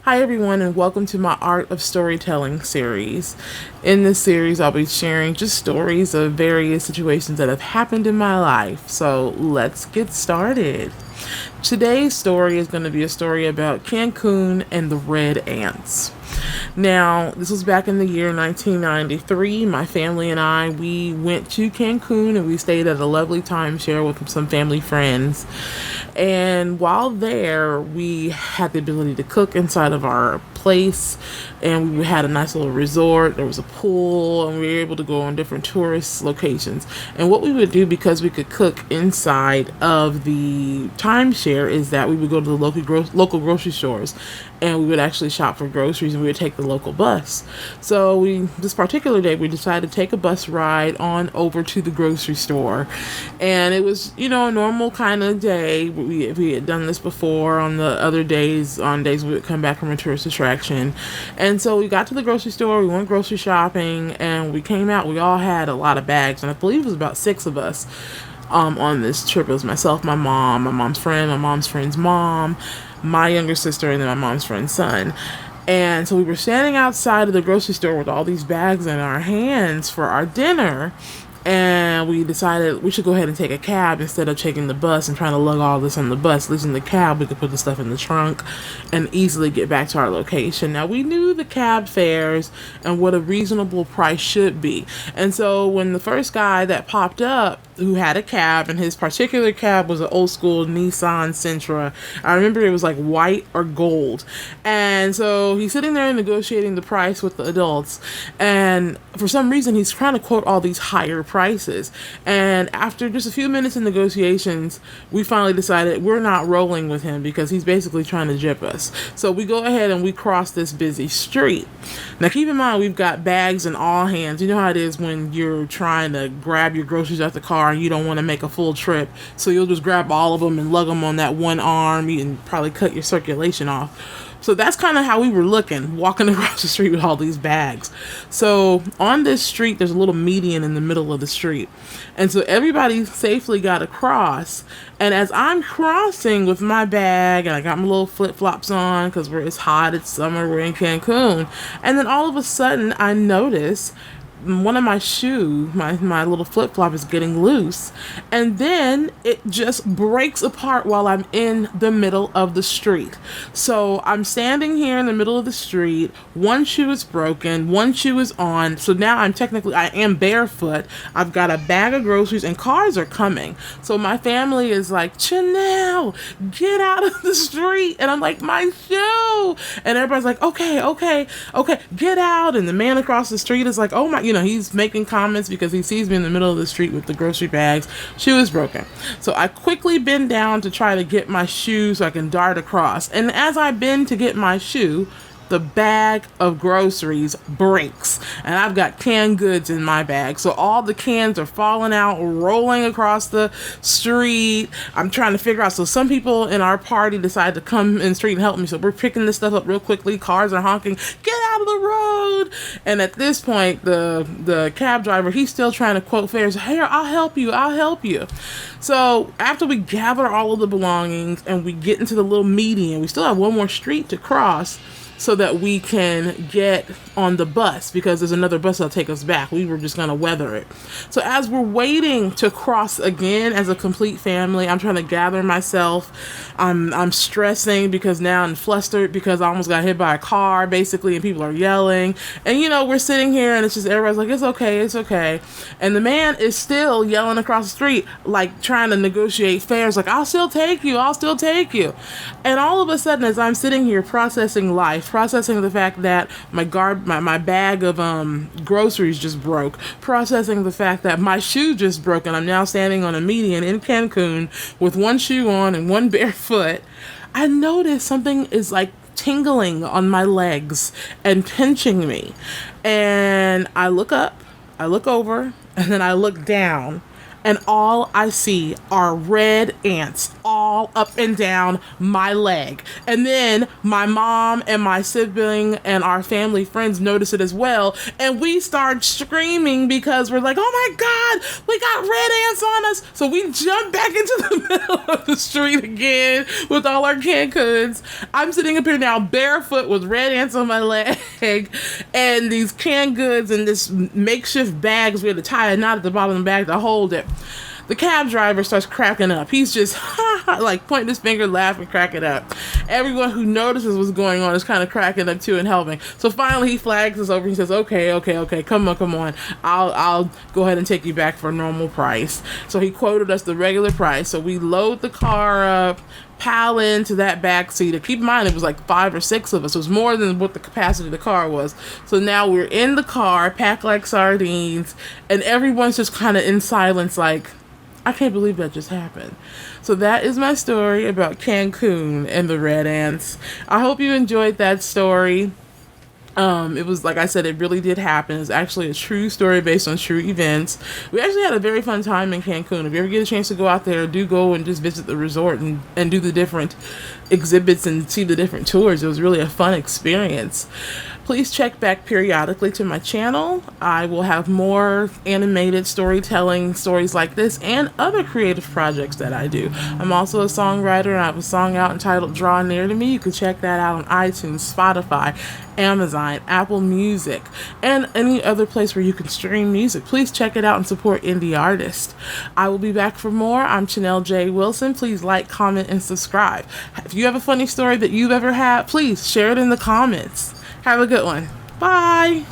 Hi everyone, and welcome to my Art of Storytelling series. In this series, I'll be sharing just stories of various situations that have happened in my life. So let's get started. Today's story is going to be a story about Cancun and the red ants. Now, this was back in the year 1993. My family and we went to Cancun and we stayed at a lovely timeshare with some family friends. And while there, we had the ability to cook inside of our place, and we had a nice little resort. There was a pool, and we were able to go on different tourist locations. And what we would do, because we could cook inside of the timeshare, is that we would go to the local grocery stores, and we would actually shop for groceries, and we would take the local bus. So this particular day, we decided to take a bus ride on over to the grocery store, and it was, a normal kind of day. We had done this before on the other days, on days we would come back from a tourist attraction. And so we got to the grocery store, we went grocery shopping, and we came out. We all had a lot of bags, and I believe it was about 6 of us on this trip. It was myself, my mom, my mom's friend, my mom's friend's mom, my younger sister, and then my mom's friend's son. And so we were standing outside of the grocery store with all these bags in our hands for our dinner. And we decided we should go ahead and take a cab instead of taking the bus and trying to lug all this on the bus. At least in the cab, we could put the stuff in the trunk and easily get back to our location. Now, we knew the cab fares and what a reasonable price should be. And so when the first guy that popped up who had a cab, and his particular cab was an old school Nissan Sentra. I remember it was like white or gold. And so he's sitting there negotiating the price with the adults. And for some reason, he's trying to quote all these higher prices. And after just a few minutes of negotiations, we finally decided we're not rolling with him because he's basically trying to gyp us. So we go ahead and we cross this busy street. Now, keep in mind, we've got bags in all hands. You know how it is when you're trying to grab your groceries out the car and you don't want to make a full trip. So you'll just grab all of them and lug them on that one arm. You can probably cut your circulation off. So that's kind of how we were looking, walking across the street with all these bags. So on this street, there's a little median in the middle of the street. And so everybody safely got across. And as I'm crossing with my bag, and I got my little flip-flops on because it's hot, it's summer, we're in Cancun. And then all of a sudden, I notice one of my shoes, my little flip-flop is getting loose, and then it just breaks apart while I'm in the middle of the street. So I'm standing here in the middle of the street, one shoe is broken, one shoe is on, so now I am barefoot. I've got a bag of groceries and cars are coming. So my family is like, Chanel, get out of the street. And I'm like, my shoe. And everybody's like, okay, get out. And the man across the street is like, oh my, he's making comments because he sees me in the middle of the street with the grocery bags. Shoe is broken. So I quickly bend down to try to get my shoe so I can dart across. And as I bend to get my shoe, the bag of groceries breaks, and I've got canned goods in my bag. So all the cans are falling out, rolling across the street. I'm trying to figure out. So some people in our party decided to come in the street and help me. So we're picking this stuff up real quickly. Cars are honking, get out of the road. And at this point, the cab driver, he's still trying to quote fares. Here, I'll help you. So after we gather all of the belongings and we get into the little median, we still have one more street to cross so that we can get on the bus, because there's another bus that'll take us back. We were just going to weather it. So as we're waiting to cross again as a complete family, I'm trying to gather myself. I'm stressing because now I'm flustered because I almost got hit by a car, basically, and people are yelling. And, we're sitting here and it's just everybody's like, it's okay. And the man is still yelling across the street, like trying to negotiate fares, like, I'll still take you. And all of a sudden, as I'm sitting here processing life, processing the fact that my bag of groceries just broke, processing the fact that my shoe just broke, and I'm now standing on a median in Cancun with one shoe on and one bare foot, I noticed something is like tingling on my legs and pinching me. And I look up, I look over, and then I look down, and all I see are red ants all up and down my leg. And then my mom and my sibling and our family friends notice it as well, and we start screaming because we're like, oh my god, we got red ants on us. So we jump back into the middle of the street again with all our Cancuns. I'm sitting up here now barefoot with red ants on my leg and these canned goods and this makeshift bags. We had to tie a knot at the bottom of the bag to hold it. The cab driver starts cracking up. He's just like pointing his finger, laughing, cracking up. Everyone who notices what's going on is kind of cracking up too and helping. So finally he flags us over. He says, okay, come on. I'll go ahead and take you back for a normal price. So he quoted us the regular price. So we load the car up, pile into that back seat. Keep in mind, it was like 5 or 6 of us. It was more than what the capacity of the car was. So now we're in the car, packed like sardines, and everyone's just kind of in silence like, I can't believe that just happened. So that is my story about Cancun and the red ants. I hope you enjoyed that story. It was, like I said, it really did happen. It's actually a true story based on true events. We actually had a very fun time in Cancun. If you ever get a chance to go out there, do go and just visit the resort and do the different exhibits and see the different tours. It was really a fun experience. Please check back periodically to my channel. I will have more animated storytelling stories like this and other creative projects that I do. I'm also a songwriter, and I have a song out entitled Draw Near to Me. You can check that out on iTunes, Spotify, Amazon, Apple Music, and any other place where you can stream music. Please check it out and support indie artists. I will be back for more. I'm ChanellJWilson. Please like, comment, and subscribe. If you have a funny story that you've ever had, please share it in the comments. Have a good one. Bye.